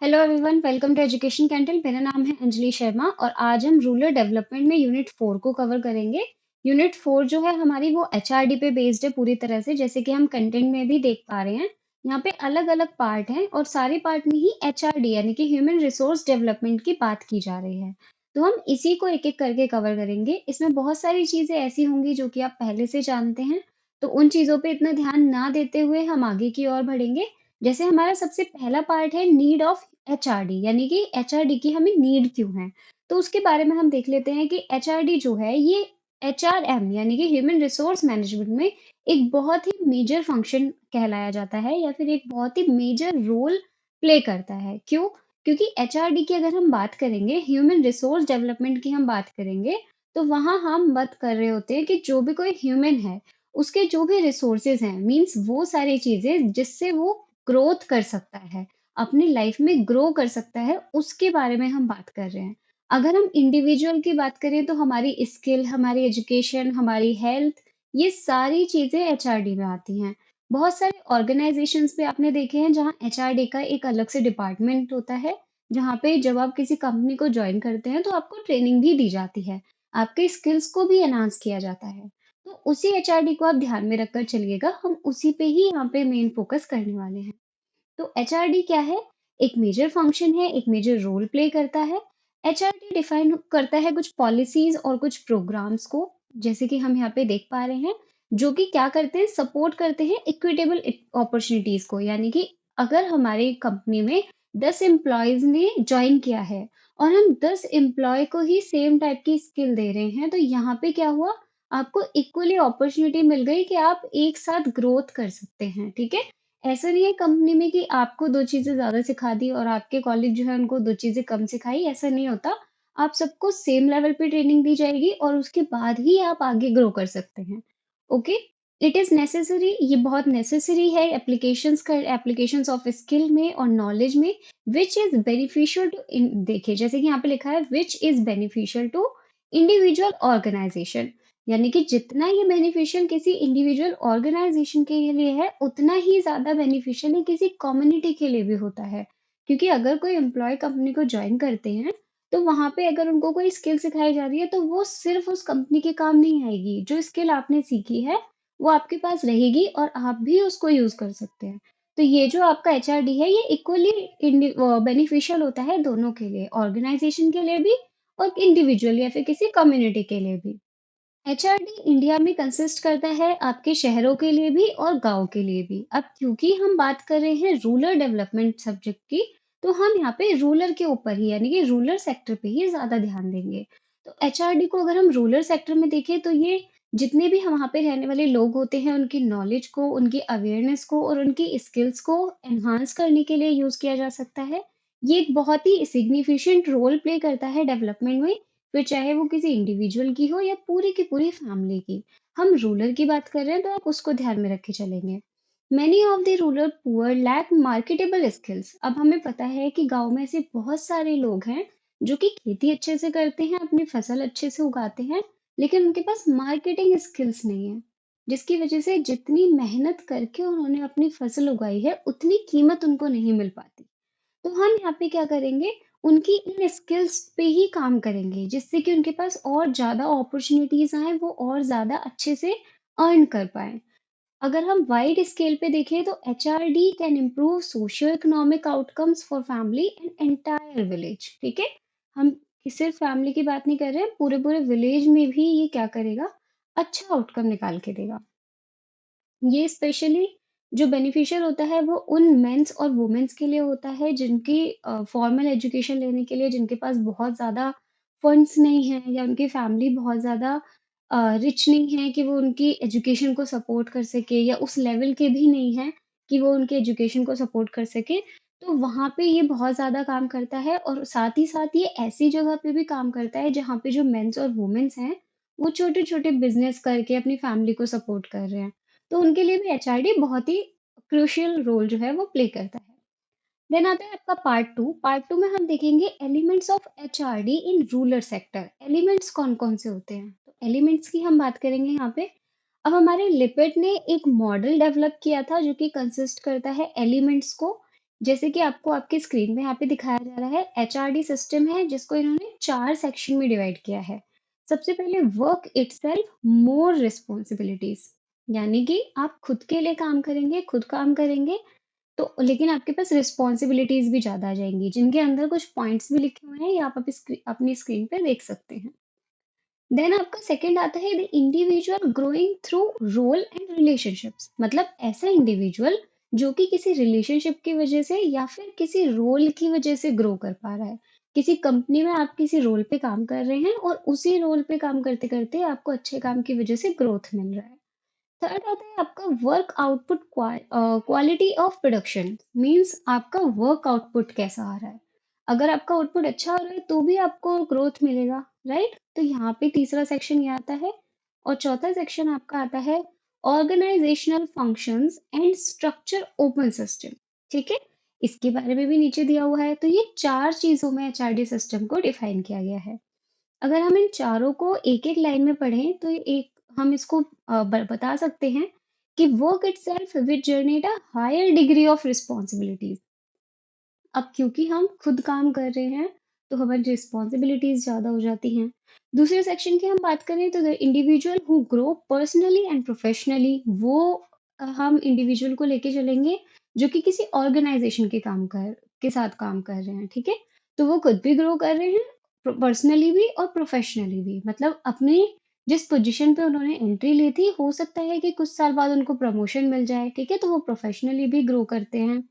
Hello everyone, welcome to education कैंटल। मेरा नाम है अंजलि शर्मा और आज हम रूरल डेवलपमेंट में यूनिट 4 को कवर करेंगे। यूनिट 4 जो है हमारी वो एचआरडी पे बेस्ड है पूरी तरह से, जैसे कि हम कंटेंट में भी देख पा रहे हैं। यहाँ पे अलग अलग पार्ट हैं और सारे पार्ट में ही एचआरडी यानी कि ह्यूमन रिसोर्स डेवलपमेंट की बात की जा रही है। तो हम इसी को एक एक करके कवर करेंगे। इसमें बहुत सारी चीजें ऐसी होंगी जो कि आप पहले से जानते हैं, तो उन चीजों पे इतना ध्यान ना देते हुए हम आगे की ओर बढ़ेंगे। जैसे हमारा सबसे पहला पार्ट है नीड ऑफ एचआरडी, यानी कि एचआरडी की हमें नीड क्यों है। तो उसके बारे में हम देख लेते हैं कि एचआरडी जो है ये एचआरएम यानी कि ह्यूमन रिसोर्स मैनेजमेंट में एक बहुत ही मेजर फंक्शन कहलाया जाता है या फिर एक बहुत ही मेजर रोल प्ले करता है। क्यों? क्योंकि एचआरडी की अगर हम बात करेंगे, ह्यूमन रिसोर्स डेवलपमेंट की हम बात करेंगे, तो वहां हम बात कर रहे होते हैं कि जो भी कोई ह्यूमन है उसके जो भी रिसोर्सेज हैं, मीन्स वो सारी चीजें जिससे वो ग्रोथ कर सकता है, अपनी लाइफ में ग्रो कर सकता है, उसके बारे में हम बात कर रहे हैं। अगर हम इंडिविजुअल की बात करें तो हमारी स्किल, हमारी एजुकेशन, हमारी हेल्थ, ये सारी चीजें एचआरडी में आती हैं। बहुत सारे ऑर्गेनाइजेशंस पे आपने देखे हैं जहाँ एचआरडी का एक अलग से डिपार्टमेंट होता है, जहाँ पे जब आप किसी कंपनी को ज्वाइन करते हैं तो आपको ट्रेनिंग भी दी जाती है, आपके स्किल्स को भी एनहांस किया जाता है। तो उसी एचआरडी को आप ध्यान में रखकर चलिएगा, हम उसी पे ही यहाँ पे मेन फोकस करने वाले हैं। तो एचआरडी क्या है? एक मेजर फंक्शन है, एक मेजर रोल प्ले करता है। एचआरडी डिफाइन करता है कुछ पॉलिसीज और कुछ प्रोग्राम्स को, जैसे कि हम यहाँ पे देख पा रहे हैं, जो कि क्या करते हैं, सपोर्ट करते हैं इक्विटेबल अपॉर्चुनिटीज को। यानी कि अगर हमारी कंपनी में 10 एम्प्लॉयज ने ज्वाइन किया है और हम 10 एम्प्लॉय को ही सेम टाइप की स्किल दे रहे हैं, तो यहाँ पे क्या हुआ, आपको इक्वली अपॉर्चुनिटी मिल गई कि आप एक साथ ग्रोथ कर सकते हैं। ठीक है? ऐसा नहीं है कंपनी में कि आपको 2 चीज़ें ज़्यादा सिखा दी और आपके कॉलीग जो है उनको 2 चीज़ें कम सिखाई, ऐसा नहीं होता। आप सबको सेम लेवल पे ट्रेनिंग दी जाएगी और उसके बाद ही आप आगे ग्रो कर सकते हैं। ओके? इट इज़ नेसेसरी, ये बहुत नेसेसरी है एप्लीकेशंस ऑफ स्किल में और नॉलेज में, which is beneficial to in देखिए जैसे कि यहाँ पे लिखा है which is beneficial to individual organisation, यानी कि जितना ये बेनिफिशियल किसी इंडिविजुअल ऑर्गेनाइजेशन के लिए है, उतना ही ज़्यादा बेनिफिशियल ये किसी कम्युनिटी के लिए भी होता है। क्योंकि अगर कोई एम्प्लॉय कंपनी को जॉइन करते हैं, तो वहाँ पे अगर उनको कोई स्किल सिखाई जा रही है, तो वो सिर्फ उस कंपनी के काम नहीं आएगी। जो स्किल आपने सीखी है, वो आपके पास रहेगी और आप भी उसको यूज़ कर सकते हैं। तो ये जो आपका एचआरडी है, ये इक्वली बेनिफिशियल होता है दोनों के लिए, ऑर्गेनाइजेशन के लिए भी और इंडिविजुअल या फिर किसी कम्युनिटी के लिए भी। एचआरडी इंडिया में कंसिस्ट करता है आपके शहरों के लिए भी और गांव के लिए भी। अब क्योंकि हम बात कर रहे हैं रूरल डेवलपमेंट सब्जेक्ट की, तो हम यहाँ पे रूरल के ऊपर ही यानी कि रूरल सेक्टर पे ही ज्यादा ध्यान देंगे। तो एचआरडी को अगर हम रूरल सेक्टर में देखें तो ये जितने भी हम वहाँ पे रहने वाले लोग होते हैं, उनकी नॉलेज को, उनकी अवेयरनेस को और उनकी स्किल्स को एनहांस करने के लिए यूज किया जा सकता है। ये एक बहुत ही सिग्निफिकेंट रोल प्ले करता है डेवलपमेंट में, फिर चाहे वो किसी इंडिविजुअल की हो या पूरी की पूरी फैमिली की। हम रूरल की बात कर रहे हैं तो आप उसको ध्यान में रख के चलेंगे। Many of the rural poor lack marketable skills. अब हमें पता है कि गांव में ऐसे बहुत सारे लोग हैं जो कि खेती अच्छे से करते हैं, अपनी फसल अच्छे से उगाते हैं, लेकिन उनके पास मार्केटिंग स्किल्स नहीं है, जिसकी वजह से जितनी मेहनत करके उन्होंने अपनी फसल उगाई है उतनी कीमत उनको नहीं मिल पाती। तो हम यहाँ पे क्या करेंगे, उनकी इन स्किल्स पे ही काम करेंगे, जिससे कि उनके पास और ज़्यादा अपॉर्चुनिटीज़ आएँ, वो और ज़्यादा अच्छे से अर्न कर पाएँ। अगर हम वाइड स्केल पे देखें तो HRD can improve socio economic outcomes for family and entire village. ठीक है? हम सिर्फ फैमिली की बात नहीं कर रहे हैं, पूरे-पूरे विलेज में भी ये क्या करेगा, अच्छा आउटकम निकाल के देगा। ये स्पेशली जो बेनिफिशियल होता है वो उन मेंस और वुमेन्स के लिए होता है जिनकी फॉर्मल एजुकेशन लेने के लिए जिनके पास बहुत ज़्यादा फंड्स नहीं हैं या उनकी फैमिली बहुत ज़्यादा रिच नहीं है कि वो उनकी एजुकेशन को सपोर्ट कर सके या उस लेवल के भी नहीं हैं कि वो उनके एजुकेशन को सपोर्ट कर सके। तो वहाँ पे ये बहुत ज़्यादा काम करता है और साथ ही साथ ये ऐसी जगह पे भी काम करता है जहाँ पे जो मेंस और वुमेन्स हैं, वो छोटे-छोटे बिज़नेस करके अपनी फैमिली को सपोर्ट कर रहे हैं। तो उनके लिए भी एचआरडी बहुत ही क्रूशियल रोल जो है वो प्ले करता है। देन आता है आपका पार्ट 2 में हम देखेंगे elements of HRD in rural sector. Elements कौन कौन से होते हैं, तो एलिमेंट्स की हम बात करेंगे यहाँ पे। अब हमारे लिपिड ने एक मॉडल डेवलप किया था जो कि कंसिस्ट करता है एलिमेंट्स को। जैसे कि आपको आपकी स्क्रीन में यहाँ पे दिखाया जा रहा है, एचआरडी सिस्टम है जिसको इन्होंने 4 सेक्शन में डिवाइड किया है। सबसे पहले वर्क इटसेल्फ मोर रिस्पॉन्सिबिलिटीज, यानी कि आप खुद के लिए काम करेंगे, खुद काम करेंगे, तो लेकिन आपके पास रिस्पॉन्सिबिलिटीज भी ज़्यादा आ जाएँगी, जिनके अंदर कुछ पॉइंट्स भी लिखे हुए हैं, ये आप अपनी स्क्रीन पे देख सकते हैं। देन आपका सेकंड आता है the individual growing through role and relationships, मतलब ऐसा इंडिविजुअल जो कि किसी रिलेशनशिप की वजह से या फिर किसी रोल की वजह से ग्रो कर पा रहा है। किसी कंपनी में आप किसी रोल पे काम कर रहे हैं और उसी रोल पे काम करते-करते आपको अच्छे काम की वजह से ग्रोथ मिल रहा है। थर्ड आता है आपका work output quality of production, means आपका वर्क आउटपुट कैसा आ रहा है। अगर आपका आउटपुट अच्छा आ रहा है तो भी आपको ग्रोथ मिलेगा, राइट? तो यहाँ पे तीसरा सेक्शन ये आता है। और चौथा सेक्शन आपका आता है organisational functions and structure open system. ठीक है, इसके बारे में भी नीचे दिया हुआ है। तो ये चार चीजों में एचआरडी सिस्टम को डिफाइन किया गया है। अगर हम इन चारों को एक-एक लाइन में पढ़ें तो एक हम इसको बता सकते हैं कि work itself which generate a higher degree of responsibilities. अब क्योंकि हम खुद काम कर रहे हैं तो हमारी रिस्पॉन्सिबिलिटीज ज्यादा हो जाती हैं। दूसरे सेक्शन की हम बात करें तो the individual who grow personally and professionally, वो हम इंडिविजुअल को लेके चलेंगे जो कि किसी ऑर्गेनाइजेशन के साथ काम कर रहे हैं। ठीक है, तो वो खुद भी ग्रो कर रहे हैं, पर्सनली भी और प्रोफेशनली भी, मतलब अपने जिस पोजीशन पे उन्होंने एंट्री ली थी, हो सकता है कि कुछ साल बाद उनको प्रमोशन मिल जाए। ठीक है, तो वो प्रोफेशनली भी ग्रो करते हैं।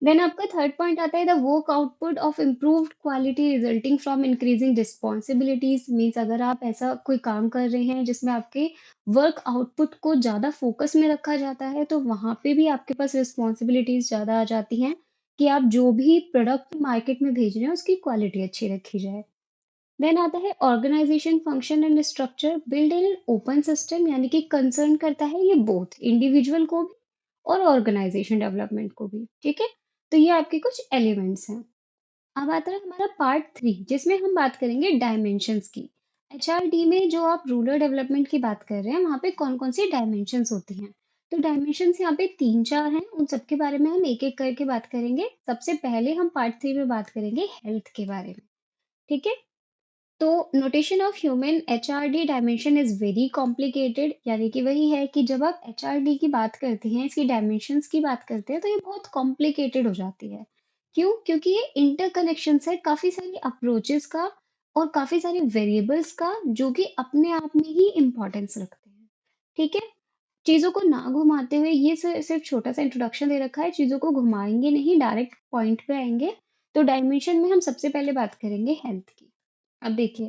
देन आपका थर्ड पॉइंट आता है the work output of improved quality resulting from increasing responsibilities, means अगर आप ऐसा कोई काम कर रहे हैं जिसमें आपके वर्क आउटपुट को ज़्यादा फोकस में रखा जाता है तो वहाँ पे भी आपके पास रिस्पॉन्सिबिलिटीज ज़्यादा आ जाती हैं कि आप जो भी प्रोडक्ट मार्केट में भेज रहे हैं उसकी क्वालिटी अच्छी रखी जाए। देन आता है organisation function and structure build in open system, यानी कि कंसर्न करता है ये बोथ इंडिविजुअल को भी और ऑर्गेनाइजेशन डेवलपमेंट को भी। ठीक है, तो ये आपके कुछ एलिमेंट्स हैं। अब आता है हमारा पार्ट 3 जिसमें हम बात करेंगे डायमेंशंस की। एचआरडी में जो आप रूरल डेवलपमेंट की बात कर रहे हैं वहाँ पे कौन कौन सी डायमेंशंस होती हैं। तो डायमेंशंस यहाँ पे 3-4 हैं, उन सबके बारे में हम एक एक करके बात करेंगे। सबसे पहले हम पार्ट 3 में बात करेंगे हेल्थ के बारे में। ठीक है, तो notation of human HRD dimension is very complicated, यानी कि वही है कि जब आप एचआरडी की बात करते हैं, इसकी डायमेंशंस की बात करते हैं तो ये बहुत कॉम्प्लिकेटेड हो जाती है। क्यों? क्योंकि ये इंटरकनेक्शंस है काफी सारी अप्रोचेस का और काफी सारे वेरिएबल्स का जो कि अपने आप में ही इंपॉर्टेंस रखते हैं। ठीक है, चीजों को ना घुमाते हुए ये सिर्फ छोटा सा इंट्रोडक्शन दे रखा है, चीजों को घुमाएंगे नहीं, डायरेक्ट पॉइंट पे आएंगे। तो डायमेंशन में हम सबसे पहले बात करेंगे हेल्थ की। अब देखिए,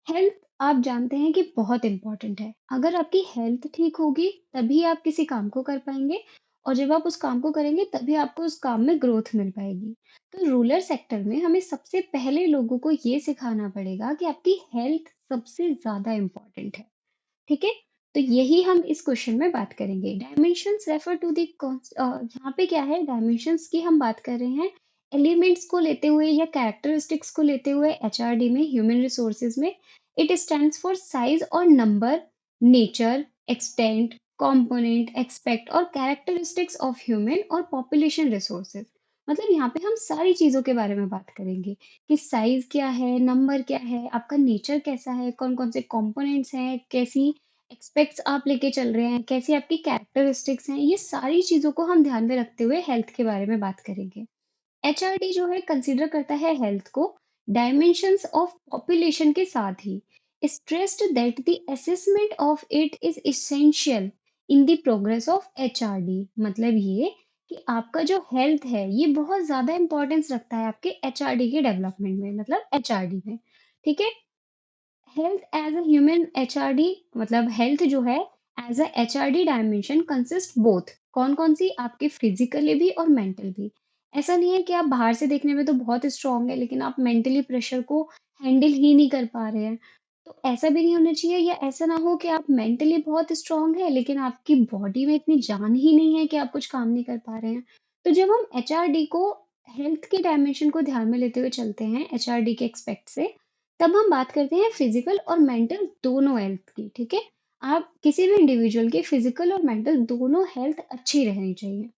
हेल्थ आप जानते हैं कि बहुत इम्पोर्टेंट है। अगर आपकी हेल्थ ठीक होगी तभी आप किसी काम को कर पाएंगे और जब आप उस काम को करेंगे तभी आपको उस काम में ग्रोथ मिल पाएगी। तो रूरल सेक्टर में हमें सबसे पहले लोगों को ये सिखाना पड़ेगा कि आपकी हेल्थ सबसे ज्यादा इम्पोर्टेंट है। ठीक है, तो यही हम इस क्वेश्चन में बात करेंगे। डायमेंशंस रेफर टू द यहाँ पे क्या है, डायमेंशंस की हम बात कर रहे हैं एलिमेंट्स को लेते हुए या कैरेक्टरिस्टिक्स को लेते हुए। एचआरडी में ह्यूमन रिसोर्सेज में इट स्टैंड्स फॉर साइज और number, nature, extent, component, expect और कैरेक्टरिस्टिक्स ऑफ ह्यूमन और पॉपुलेशन रिसोर्सेज। मतलब यहाँ पे हम सारी चीजों के बारे में बात करेंगे कि साइज क्या है, नंबर क्या है, आपका नेचर कैसा है, कौन कौन से कंपोनेंट्स हैं, कैसी एक्सपेक्ट्स आप लेके चल रहे हैं, कैसी आपकी कैरेक्टरिस्टिक्स हैं, ये सारी चीजों को हम ध्यान में रखते हुए हेल्थ के बारे में बात करेंगे। एचआरडी जो है कंसीडर करता है हेल्थ को डायमेंशंस ऑफ पॉपुलेशन के साथ ही, stressed that the assessment of it is essential in the progress of HRD. मतलब ये कि आपका जो हेल्थ है ये बहुत ज्यादा इंपॉर्टेंस रखता है आपके एचआरडी के डेवलपमेंट में, मतलब एचआरडी में। ठीक है, health as a human HRD, मतलब हेल्थ जो है as a HRD dimension consist both, कौन कौन सी, आपके फिजिकली भी और मेंटल भी। ऐसा नहीं है कि आप बाहर से देखने में तो बहुत स्ट्रांग है लेकिन आप मेंटली प्रेशर को हैंडल ही नहीं कर पा रहे हैं। तो ऐसा भी नहीं होना चाहिए, या ऐसा ना हो कि आप मेंटली बहुत स्ट्रांग है लेकिन आपकी बॉडी में इतनी जान ही नहीं है कि आप कुछ काम नहीं कर पा रहे हैं। तो जब हम एचआरडी को, हेल्थ के डायमेंशन को ध्यान में लेते हुए चलते हैं एचआरडी के एक्सपेक्ट से, तब हम बात करते हैं फिजिकल और मेंटल दोनों हेल्थ की। ठीक है, आप किसी भी इंडिविजुअल की फिजिकल और मेंटल दोनों हेल्थ अच्छी रहनी चाहिए।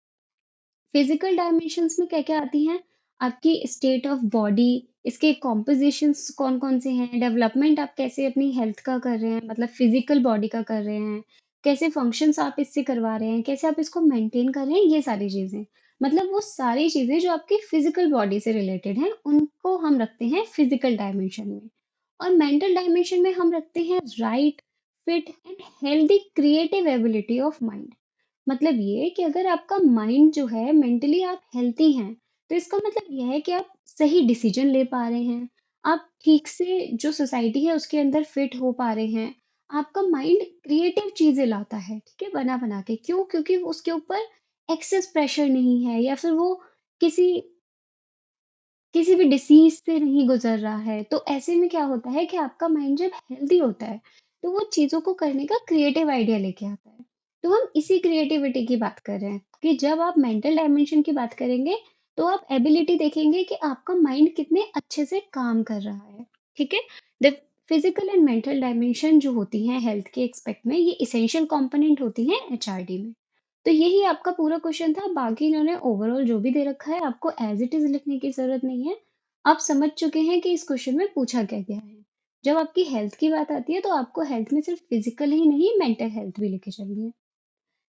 फिजिकल डायमेंशंस में क्या-क्या आती हैं? आपकी स्टेट ऑफ बॉडी, इसके कॉम्पोजिशंस कौन-कौन से हैं, डेवलपमेंट आप कैसे अपनी हेल्थ का कर रहे हैं, मतलब फिजिकल बॉडी का कर रहे हैं, कैसे फंक्शंस आप इससे करवा रहे हैं, कैसे आप इसको मेंटेन कर रहे हैं, ये सारी चीज़ें। मतलब वो सारी चीज़ें जो आपकी फिजिकल बॉडी से रिलेटेड हैं, उनको हम रखते हैं फिजिकल डायमेंशन में। और मेंटल डायमेंशन में हम रखते हैं right, fit and healthy creative ability of mind. मतलब ये कि अगर आपका माइंड जो है मेंटली आप हेल्थी हैं, तो इसका मतलब ये है कि आप सही डिसीजन ले पा रहे हैं, आप ठीक से जो सोसाइटी है उसके अंदर फिट हो पा रहे हैं, आपका माइंड क्रिएटिव चीजें लाता है, ठीक है, बना बना के। क्यों? क्योंकि उसके ऊपर एक्सेस प्रेशर नहीं है, या फिर वो किसी किसी भी डिसीज से नहीं गुजर रहा है। तो ऐसे में क्या होता है कि आपका माइंड जब हेल्दी होता है, तो वो चीज़ों को करने का क्रिएटिव आइडिया लेके आता है। तो हम इसी क्रिएटिविटी की बात कर रहे हैं कि जब आप मेंटल डायमेंशन की बात करेंगे, तो आप एबिलिटी देखेंगे कि आपका माइंड कितने अच्छे से काम कर रहा है, ठीक है? The physical and mental dimension जो होती हैं हेल्थ के एस्पेक्ट में, ये एसेंशियल कंपोनेंट होती हैं एचआरडी में। तो यही आपका पूरा क्वेश्चन था। बाकी इन्होंने ओवरऑल जो भी दे रखा है आपको एज इट इज लिखने की जरूरत नहीं है। आप समझ चुके हैं कि इस क्वेश्चन में पूछा क्या गया है। जब आपकी हेल्थ की बात आती है तो आपको हेल्थ में सिर्फ फिजिकल ही नहीं, मेंटल हेल्थ भी लेके चलनी है।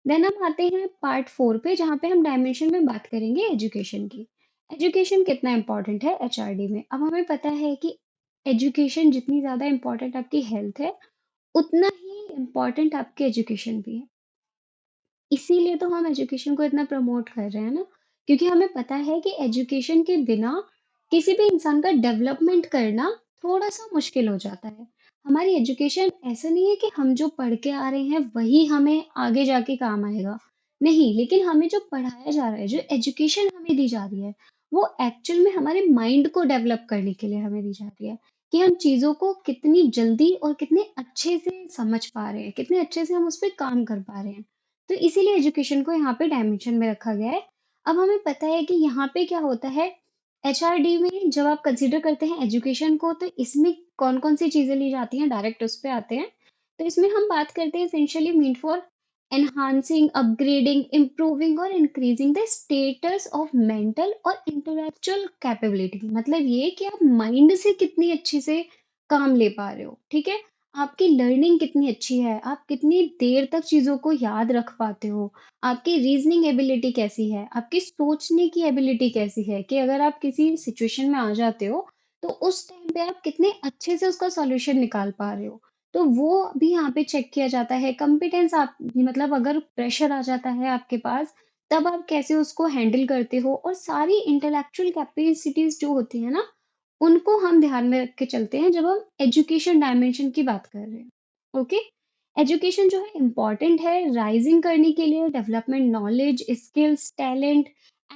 देन हम आते हैं पार्ट 4 पे, जहाँ पे हम डायमेंशन में बात करेंगे एजुकेशन की। एजुकेशन कितना इंपॉर्टेंट है एचआरडी में? अब हमें पता है कि एजुकेशन जितनी ज्यादा इंपॉर्टेंट आपकी हेल्थ है, उतना ही इम्पोर्टेंट आपकी एजुकेशन भी है। इसीलिए तो हम एजुकेशन को इतना प्रमोट कर रहे हैं ना, क्योंकि हमें पता है कि एजुकेशन के बिना किसी भी इंसान का डेवलपमेंट करना थोड़ा सा मुश्किल हो जाता है। हमारी एजुकेशन ऐसा नहीं है कि हम जो पढ़ के आ रहे हैं वही हमें आगे जाके काम आएगा। नहीं, लेकिन हमें जो पढ़ाया जा रहा है, जो एजुकेशन हमें दी जा रही है, वो एक्चुअल में हमारे माइंड को डेवलप करने के लिए हमें दी जा रही है, कि हम चीजों को कितनी जल्दी और कितने अच्छे से समझ पा रहे हैं, कितने अच्छे से हम उस पर काम कर पा रहे हैं। तो इसीलिए एजुकेशन को यहाँ पे डायमेंशन में रखा गया है। अब हमें पता है कि यहाँ पे क्या होता है, एचआरडी में जब आप कंसीडर करते हैं एजुकेशन को, तो इसमें कौन कौन सी चीजें ली जाती हैं, डायरेक्ट उस पे आते हैं। तो इसमें हम बात करते हैं essentially mean for enhancing, upgrading, improving और increasing the status of mental और इंटेलेक्चुअल कैपेबिलिटी। मतलब ये कि आप माइंड से कितनी अच्छे से काम ले पा रहे हो, ठीक है, आपकी लर्निंग कितनी अच्छी है, आप कितनी देर तक चीज़ों को याद रख पाते हो, आपकी रीज़निंग एबिलिटी कैसी है, आपकी सोचने की एबिलिटी कैसी है, कि अगर आप किसी सिचुएशन में आ जाते हो, तो उस टाइम पे आप कितने अच्छे से उसका सॉल्यूशन निकाल पा रहे हो। तो वो भी यहाँ पे चेक किया जाता है। कॉम्पिटेंस आप, मतलब अगर प्रेशर आ जाता है आपके पास, तब आप कैसे उसको हैंडल करते हो, और सारी इंटेलेक्चुअल कैपेसिटीज़ जो होती है ना, उनको हम ध्यान में रख के चलते हैं जब हम एजुकेशन डायमेंशन की बात कर रहे हैं। ओके, एजुकेशन जो है इम्पॉर्टेंट है राइजिंग करने के लिए, development knowledge, skills, talent,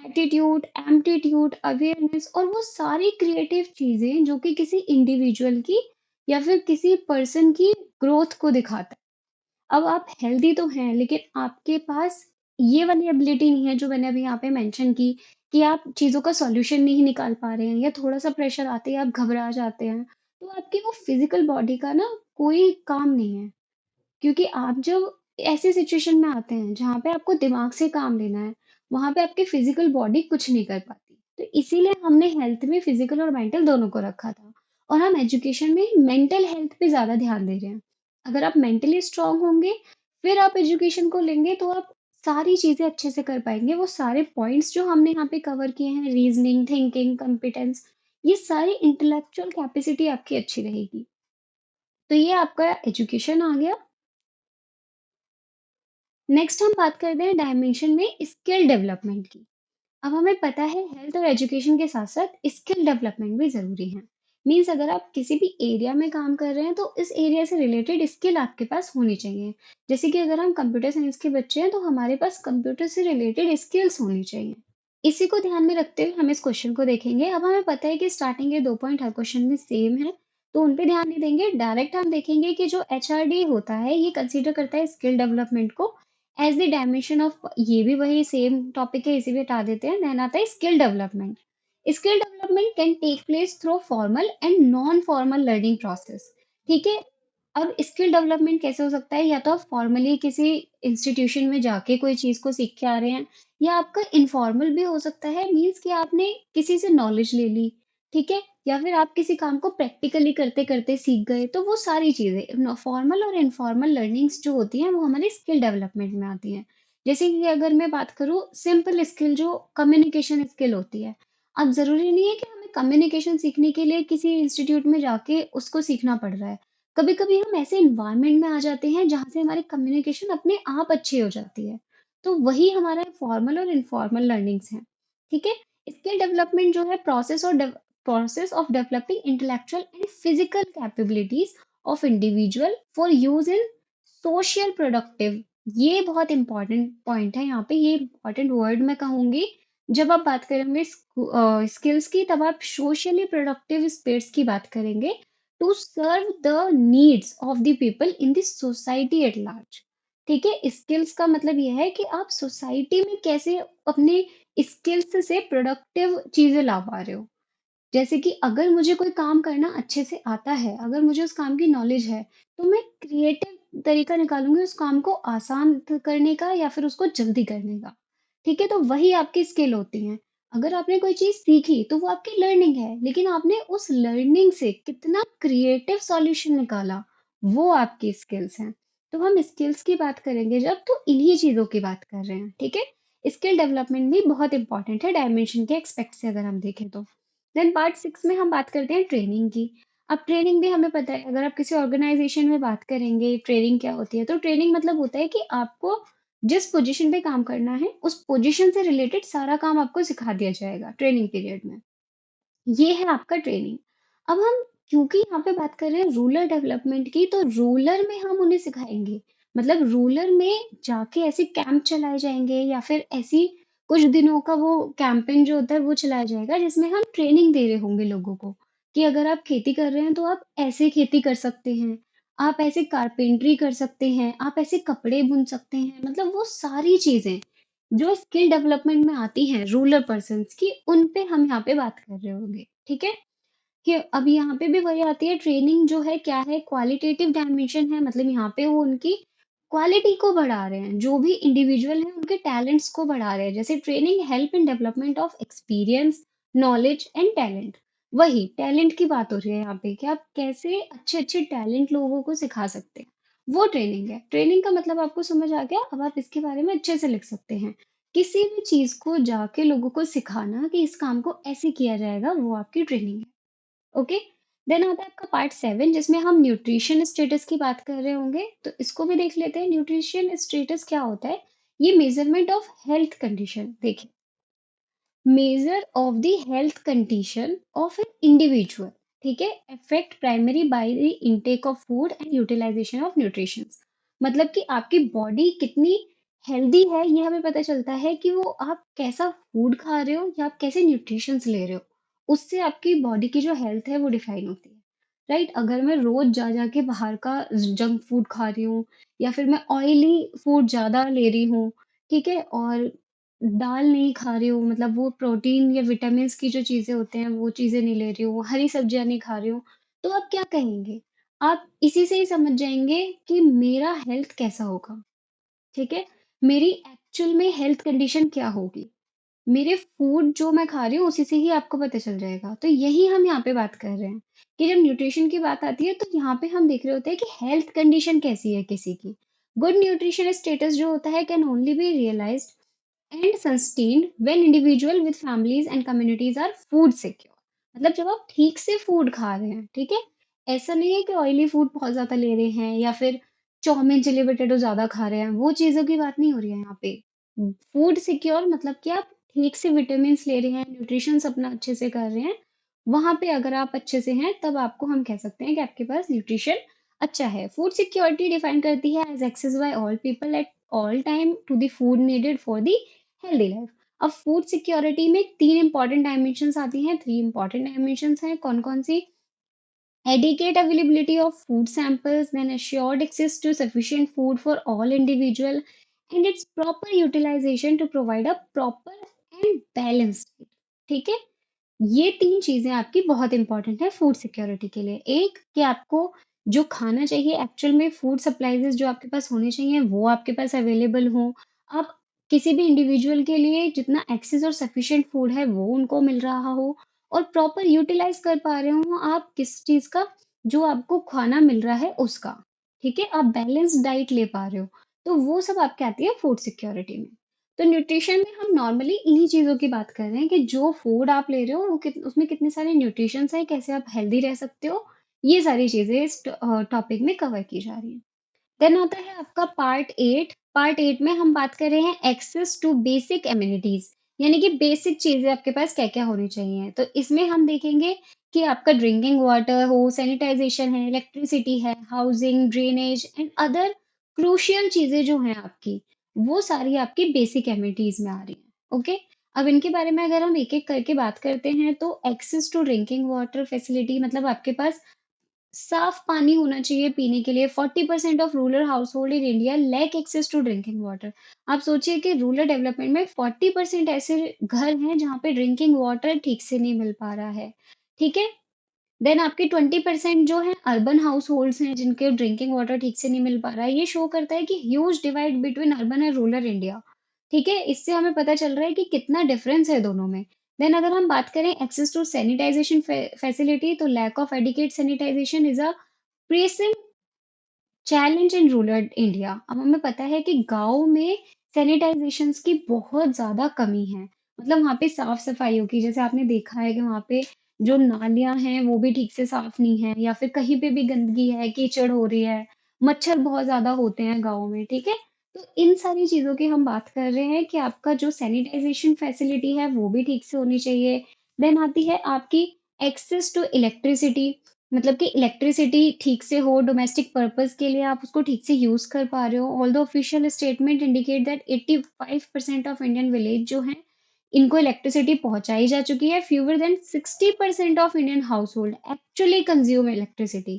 attitude, aptitude, awareness, और वो सारी क्रिएटिव चीजें जो कि किसी इंडिविजुअल की या फिर किसी पर्सन की ग्रोथ को दिखाता है। अब आप हेल्दी तो हैं, लेकिन आपके पास ये वाली एबिलिटी नहीं है जो मैंने अभी यहाँ पे मेंशन की, कि आप चीज़ों का सॉल्यूशन नहीं निकाल पा रहे हैं, या थोड़ा-सा प्रेशर आते ही आप घबरा जाते हैं, तो आपकी वो फिज़िकल बॉडी का ना कोई काम नहीं है। क्योंकि आप जब ऐसे सिचुएशन में आते हैं जहाँ पे आपको दिमाग से काम लेना है, वहाँ पे आपकी फिजिकल बॉडी कुछ नहीं कर पाती। तो इसीलिए हमने हेल्थ में फिजिकल और मेंटल दोनों को रखा था, और हम एजुकेशन में मेंटल हेल्थ पे ज़्यादा ध्यान दे रहे हैं। अगर आप मेंटली स्ट्रांग होंगे, फिर आप एजुकेशन को लेंगे, तो आप सारी चीज़ें अच्छे से कर पाएँगे। वो सारे पॉइंट्स जो हमने यहाँ पे कवर किए हैं, रीज़निंग, थिंकिंग, कॉम्पिटेंस, ये सारी इंटेलेक्चुअल कैपेसिटी आपकी अच्छी रहेगी। तो ये आपका एजुकेशन आ गया। नेक्स्ट हम बात करते हैं डायमेंशन में स्किल डेवलपमेंट की। अब हमें पता है हेल्थ और एजुकेशन के साथ साथ स्किल डेवलपमेंट भी ज़रूरी है। मीन्स अगर आप किसी भी एरिया में काम कर रहे हैं, तो इस एरिया से रिलेटेड स्किल आपके पास होनी चाहिए। जैसे कि अगर हम कंप्यूटर साइंस के बच्चे हैं, तो हमारे पास कंप्यूटर से रिलेटेड स्किल्स होनी चाहिए। इसी को ध्यान में रखते हुए हम इस क्वेश्चन को देखेंगे। अब हमें पता है कि स्टार्टिंग के 2 पॉइंट हर क्वेश्चन में सेम है, तो उन पे ध्यान नहीं देंगे। डायरेक्ट हम देखेंगे कि जो एचआरडी होता है, ये कंसीडर करता है स्किल डेवलपमेंट को एज द डायमेंशन ऑफ, ये भी वही सेम टॉपिक है, इसे भी हटा देते हैं। देन आता है skill development. Skill development can take place through formal and non formal learning process, ठीक है। अब स्किल डेवलपमेंट कैसे हो सकता है? या तो आप फॉर्मली किसी इंस्टीट्यूशन में जाके कोई चीज़ को सीख के आ रहे हैं, या आपका इनफॉर्मल भी हो सकता है, मीन्स कि आपने किसी से नॉलेज ले ली, ठीक है? या फिर आप किसी काम को प्रैक्टिकली करते-करते सीख गए, तो वो सारी चीज़ें फॉर्मल और इनफॉर्मल लर्निंग्स जो होती हैं, वो हमारी स्किल डेवलपमेंट में आती हैं। जैसे कि अगर मैं बात करूँ सिंपल स्किल जो कम्युनिकेशन स्किल होती है, अब ज़रूरी नहीं है कि हमें कम्युनिकेशन सीखने के लिए किसी इंस्टीट्यूट में जाके उसको सीखना पड़ रहा है। कभी-कभी हम ऐसे एनवायरनमेंट में आ जाते हैं जहाँ से हमारी कम्युनिकेशन अपने आप अच्छी हो जाती है। तो वही हमारा फॉर्मल और इनफॉर्मल लर्निंग्स हैं, ठीक है? स्किल डेवलपमेंट जो है process of developing intellectual and physical capabilities of individual for use in social productive. ये बहुत इंपॉर्टेंट पॉइंट है यहाँ पे, ये इंपॉर्टेंट वर्ड मैं कहूंगी। जब आप बात करेंगे स्किल्स की, तब आप सोशली प्रोडक्टिव स्पेस की बात करेंगे to serve the needs of the people in the society at large. ठीक है, स्किल्स का मतलब यह है कि आप सोसाइटी में कैसे अपने स्किल्स से प्रोडक्टिव चीजें ला पा रहे हो। जैसे कि अगर मुझे कोई काम करना अच्छे से आता है, अगर मुझे उस काम की नॉलेज है, तो मैं क्रिएटिव तरीका निकालूंगी उस काम को आसान करने का या फिर उसको जल्दी करने का। ठीक है, तो वही आपकी स्किल होती है। अगर आपने कोई चीज सीखी तो वो आपकी लर्निंग है, लेकिन आपने उस लर्निंग से कितना क्रिएटिव सॉल्यूशन निकाला, वो आपकी स्किल्स हैं। तो हम स्किल्स की बात करेंगे जब, तो इन्हीं चीजों की बात कर रहे हैं, ठीक है? स्किल डेवलपमेंट भी बहुत इंपॉर्टेंट है डायमेंशन के एक्सपेक्ट से अगर हम देखें तो। देन पार्ट 6 में हम बात करते हैं ट्रेनिंग की। अब ट्रेनिंग भी हमें पता है, अगर आप किसी ऑर्गेनाइजेशन में बात करेंगे ट्रेनिंग क्या होती है, तो ट्रेनिंग मतलब होता है कि आपको जिस पोजीशन पे काम करना है, उस पोजीशन से रिलेटेड सारा काम आपको सिखा दिया जाएगा ट्रेनिंग पीरियड में। ये है आपका ट्रेनिंग। अब हम क्योंकि यहाँ पे बात कर रहे हैं रूरल डेवलपमेंट की, तो रूरल में हम उन्हें सिखाएंगे। मतलब रूरल में जाके ऐसे कैंप चलाए जाएंगे या फिर ऐसी कुछ दिनों का वो कैंपेन जो होता है वो चलाया जाएगा, जिसमें हम ट्रेनिंग दे रहे होंगे लोगों को कि अगर आप खेती कर रहे हैं तो आप ऐसे खेती कर सकते हैं, आप ऐसे कारपेंटरी कर सकते हैं, आप ऐसे कपड़े बुन सकते हैं। मतलब वो सारी चीजें जो स्किल डेवलपमेंट में आती हैं रूरल पर्सन्स की, उन पे हम यहाँ पे बात कर रहे होंगे, ठीक है? कि अब यहाँ पे भी वही आती है, ट्रेनिंग जो है क्या है, क्वालिटेटिव डायमेंशन है। मतलब यहाँ पे वो उनकी क्वालिटी को बढ़ा रहे हैं, जो भी इंडिविजुअल है उनके टैलेंट्स को बढ़ा रहे हैं। जैसे training help in development of experience, knowledge and talent. वही टैलेंट की बात हो रही है यहाँ पे कि आप कैसे अच्छे अच्छे टैलेंट लोगों को सिखा सकते हैं, वो ट्रेनिंग है। ट्रेनिंग का मतलब आपको समझ आ गया, अब आप इसके बारे में अच्छे से लिख सकते हैं। किसी भी चीज को जाके लोगों को सिखाना कि इस काम को ऐसे किया जाएगा, वो आपकी ट्रेनिंग है। ओके, देन आता है आपका पार्ट 7, जिसमें हम न्यूट्रिशन स्टेटस की बात कर रहे होंगे। तो इसको भी देख लेते हैं, न्यूट्रिशन स्टेटस क्या होता है। ये मेजरमेंट ऑफ हेल्थ कंडीशन। देखिए, measure of the health condition of an individual, ठीक है, affect primary by the intake of food and utilisation of nutrition. मतलब कि आपकी बॉडी कितनी हेल्दी है, ये हमें पता चलता है कि वो आप कैसा फूड खा रहे हो या आप कैसे न्यूट्रिशंस ले रहे हो। उससे आपकी बॉडी की जो हेल्थ है वो डिफाइन होती है, राइट? अगर मैं रोज जा जाके बाहर का जंक फूड खा रही हूँ, या फिर मैं ऑयली फूड ज्यादा ले रही हूँ, ठीक है, और दाल नहीं खा रही हूँ, मतलब वो प्रोटीन या विटामिन्स की जो चीज़ें होते हैं, वो चीज़ें नहीं ले रही हूँ, हरी सब्जियाँ नहीं खा रही हूँ, तो आप क्या कहेंगे? आप इसी से ही समझ जाएँगे कि मेरा हेल्थ कैसा होगा, ठीक है? मेरी एक्चुअल में हेल्थ कंडीशन क्या होगी? मेरे फूड जो मैं खा रही हूँ, उसी से ही आपको पता चल जाएगा। तो यही हम यहाँ पे बात कर रहे हैं कि जब न्यूट्रिशन की बात आती है, तो यहाँ पे हम देख रहे होते हैं कि हेल्थ कंडीशन कैसी है किसी की। गुड न्यूट्रिशन स्टेटस जो होता है can only be realised and sustained when individual with families and communities are food secure। मतलब जब आप ठीक से फूड खा रहे हैं, ठीक है, ऐसा नहीं है कि ऑयली फूड बहुत ज्यादा ले रहे हैं या फिर चाउमीन चिली पोटेटो ज्यादा खा रहे हैं, वो चीजों की बात नहीं हो रही है यहाँ पे। फूड सिक्योर मतलब कि आप ठीक से विटामिन ले रहे हैं, न्यूट्रिशन अपना अच्छे से कर रहे हैं। वहां पे अगर आप अच्छे से हैं, तब आपको हम कह सकते हैं कि आपके पास न्यूट्रिशन अच्छा है। फूड सिक्योरिटी डिफाइन करती है as access by all people at all time to the food needed for the healthy life. अब फूड सिक्योरिटी में 3 इंपॉर्टेंट डायमेंशंस आती हैं, 3 इंपॉर्टेंट डायमेंशंस हैं। कौन-कौन सी? Adequate availability of food samples, then assured access to sufficient food for all individual, and its proper utilization to provide a proper and balanced diet। ठीक है? ये 3 चीज़ें आपकी बहुत इंपॉर्टेंट है फूड सिक्योरिटी के लिए। एक कि आपको जो खाना चाहिए एक्चुअल में फूड सप्लाइज़ जो आपके पास होने चाहिए वो आपके पास अवेलेबल हों। आप किसी भी इंडिविजुअल के लिए जितना एक्सेस और सफिशिएंट फूड है वो उनको मिल रहा हो और प्रॉपर यूटिलाइज कर पा रहे हो आप किस चीज का, जो आपको खाना मिल रहा है उसका। ठीक है, आप बैलेंस्ड डाइट ले पा रहे हो, तो वो सब आपके आती है फूड सिक्योरिटी में। तो न्यूट्रिशन में हम नॉर्मली इन्हीं चीजों की बात कर रहे हैं कि जो फूड आप ले रहे हो वो उसमें कितने सारे न्यूट्रिशंस है, कैसे आप हेल्दी रह सकते हो, ये सारी चीजें इस टॉपिक में कवर की जा रही हैं। देन आता है आपका पार्ट 8। पार्ट 8 में हम बात कर रहे हैं एक्सेस टू बेसिक एमिनिटीज, यानी कि बेसिक चीजें आपके पास क्या क्या होनी चाहिए। तो इसमें हम देखेंगे कि आपका ड्रिंकिंग वाटर हो, सैनिटाइजेशन है, इलेक्ट्रिसिटी है, housing, drainage and other crucial चीजें जो हैं आपकी, वो सारी आपकी बेसिक एमिनिटीज में आ रही हैं। ओके, अब इनके बारे में अगर हम एक एक करके बात करते हैं तो access to drinking water facility मतलब आपके पास साफ पानी होना चाहिए पीने के लिए। 40% of rural household in India lack access to drinking water. आप सोचिए कि रूरल डेवलपमेंट में 40% ऐसे घर हैं जहाँ पे ड्रिंकिंग वाटर ठीक से नहीं मिल पा रहा है। ठीक है, देन आपके 20% जो है अर्बन हाउस होल्ड्स हैं जिनके ड्रिंकिंग वाटर ठीक से नहीं मिल पा रहा है। ये शो करता है कि huge divide between urban and rural India. ठीक है, इससे हमें पता चल रहा है कि कितना डिफरेंस है दोनों में। देन अगर हम बात करें एक्सेस टू सैनिटाइजेशन फैसिलिटी, तो lack of adequate sanitisation is a pressing challenge in rural India. अब हमें पता है कि गाँव में सैनिटाइजेशंस की बहुत ज़्यादा कमी है। मतलब वहाँ पे साफ-सफाइयों की, जैसे आपने देखा है कि वहाँ पे जो नालियाँ हैं, वो भी ठीक से साफ नहीं है या फिर कहीं पे भी गंदगी है, कीचड़ हो रही है, मच्छर बहुत ज़्यादा होते हैं गाँव में, ठीक है? तो इन सारी चीज़ों की हम बात कर रहे हैं कि आपका जो सैनिटाइजेशन फैसिलिटी है, वो भी ठीक से होनी चाहिए। देन आती है आपकी एक्सेस टू इलेक्ट्रिसिटी, मतलब कि इलेक्ट्रिसिटी ठीक से हो, डोमेस्टिक पर्पस के लिए आप उसको ठीक से यूज कर पा रहे हो। All the official statement indicate that 85% of Indian village जो हैं इनको इलेक्ट्रिसिटी पहुंचाई जा चुकी है। Fewer than 60% of Indian house hold actually consume electricity.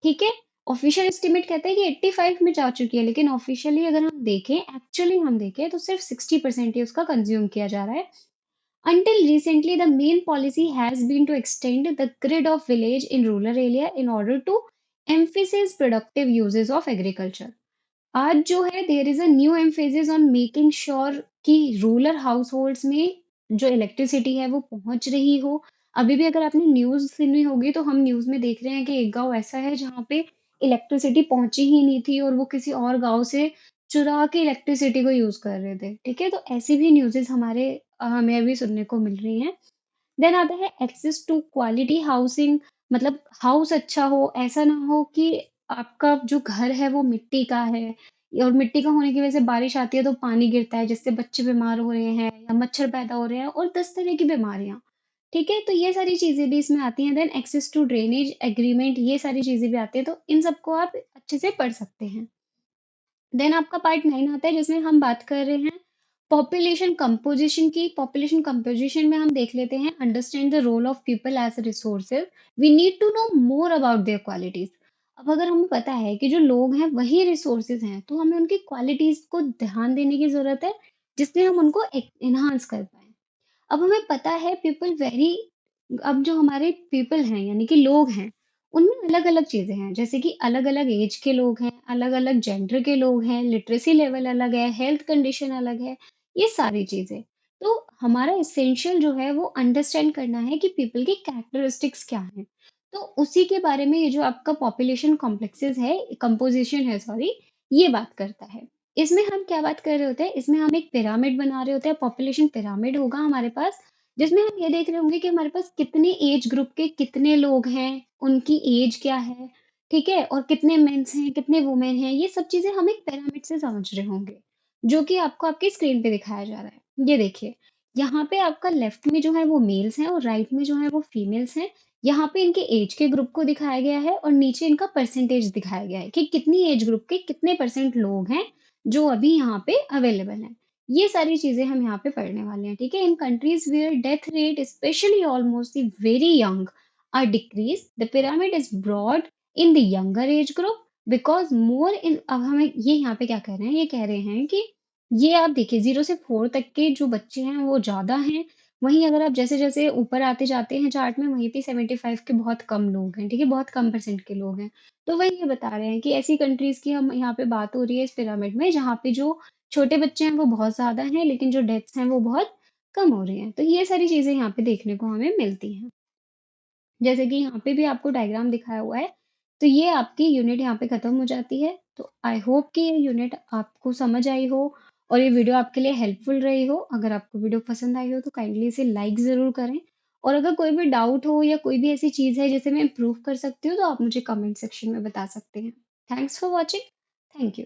ठीक है, ऑफिशियल एस्टिमेट कहता है कि 85 में जा चुकी है, लेकिन ऑफिशियली अगर हम देखें, एक्चुअली हम देखें तो सिर्फ 60% ही उसका कंज्यूम किया जा रहा है। Until recently, the main policy has been to extend the grid of village in rural area in order to emphasize productive uses of agriculture. आज जो है there is a new emphasis on making sure कि rural household में जो electricity है वो पहुंच रही हो। अभी भी अगर आपने न्यूज सुनी होगी तो हम न्यूज में देख रहे हैं कि एक गांव ऐसा है जहाँ पे इलेक्ट्रिसिटी पहुंची ही नहीं थी और वो किसी और गांव से चुरा के इलेक्ट्रिसिटी को यूज कर रहे थे। ठीक है, तो ऐसी भी न्यूज़ेस हमें अभी सुनने को मिल रही हैं। देन आता है एक्सेस टू क्वालिटी हाउसिंग, मतलब हाउस अच्छा हो, ऐसा ना हो कि आपका जो घर है वो मिट्टी का है और मिट्टी का होने की वजह से बारिश आती है तो पानी गिरता है जिससे बच्चे बीमार हो रहे हैं या मच्छर पैदा हो रहे हैं और 10 तरह की बीमारियां। ठीक है, तो ये सारी चीजें भी इसमें आती हैं। Then access to drainage agreement, ये सारी चीजें भी आती हैं, तो इन सबको आप अच्छे से पढ़ सकते हैं। देन आपका पार्ट 9 आता है जिसमें हम बात कर रहे हैं पॉपुलेशन कंपोजिशन की। पॉपुलेशन कंपोजिशन में हम देख लेते हैं understand the role of people as resources, we need to know more about their qualities. अब अगर हमें पता है कि जो लोग हैं वही रिसोर्सेज हैं, तो हमें उनकी क्वालिटीज को ध्यान देने की जरूरत है जिससे हम उनको एनहांस कर पाए। अब हमें पता है पीपल वेरी, अब जो हमारे पीपल हैं यानी कि लोग हैं, उनमें अलग अलग चीजें हैं, जैसे कि अलग अलग एज के लोग हैं, अलग अलग जेंडर के लोग हैं, लिटरेसी लेवल अलग है, हेल्थ कंडीशन अलग है, ये सारी चीजें। तो हमारा इसेंशियल जो है वो अंडरस्टैंड करना है कि पीपल की कैरेक्टरिस्टिक्स क्या हैं। तो उसी के बारे में ये जो आपका पॉपुलेशन कॉम्प्लेक्सेस है, कंपोजिशन है सॉरी, ये बात करता है। इसमें हम क्या बात कर रहे होते हैं, इसमें हम एक पिरामिड बना रहे होते हैं, पॉपुलेशन पिरामिड होगा हमारे पास, जिसमें हम ये देख रहे होंगे कि हमारे पास कितने एज ग्रुप के कितने लोग हैं, उनकी एज क्या है, ठीक है, और कितने मेंस हैं, कितने वुमेन हैं, ये सब चीजें हम एक पिरामिड से समझ रहे होंगे, जो कि आपको आपकी स्क्रीन पे दिखाया जा रहा है। ये देखिए, यहाँ पे आपका लेफ्ट में जो है वो मेल्स हैं और राइट में जो है वो फीमेल्स हैं। यहाँ पे इनके एज के ग्रुप को दिखाया गया है और नीचे इनका परसेंटेज दिखाया गया है कि कितनी एज ग्रुप के कितने परसेंट लोग हैं जो अभी यहाँ पे अवेलेबल हैं। ये सारी चीजें हम यहाँ पे पढ़ने वाले हैं। ठीक है, in countries where death rate specially almost the very young are decrease, the pyramid is broad in the younger age group because more in. अब हमें ये यहाँ पे क्या कह रहे हैं, ये कह रहे हैं कि ये आप देखिए 0 से 4 तक के जो बच्चे हैं वो ज्यादा हैं, वहीं अगर आप जैसे जैसे ऊपर आते जाते हैं चार्ट में, वहीं पे 75 के बहुत कम लोग हैं। ठीक है, बहुत कम परसेंट के लोग हैं। तो वही ये बता रहे हैं कि ऐसी कंट्रीज की हम यहाँ पे बात हो रही है इस पिरामिड में जहाँ पे जो छोटे बच्चे हैं वो बहुत ज़्यादा हैं, लेकिन जो डेथ्स हैं वो बहुत कम हो रही हैं। तो ये सारी चीज़ें यहाँ पे देखने को हमें मिलती हैं। जैसे कि यहाँ पे भी आपको डायग्राम दिखाया हुआ है, तो ये आपकी यूनिट यहाँ पे खत्म हो जाती है। तो आई होप कि ये यूनिट आपको समझ आई हो और ये वीडियो आपके लिए हेल्पफुल रही हो। अगर आपको वीडियो पसंद आई हो तो काइंडली इसे लाइक ज़रूर करें और अगर कोई भी डाउट हो या कोई भी ऐसी चीज़ है जिसे मैं इम्प्रूव कर सकती हूँ, तो आप मुझे कमेंट सेक्शन में बता सकते हैं। Thanks for watching. Thank you.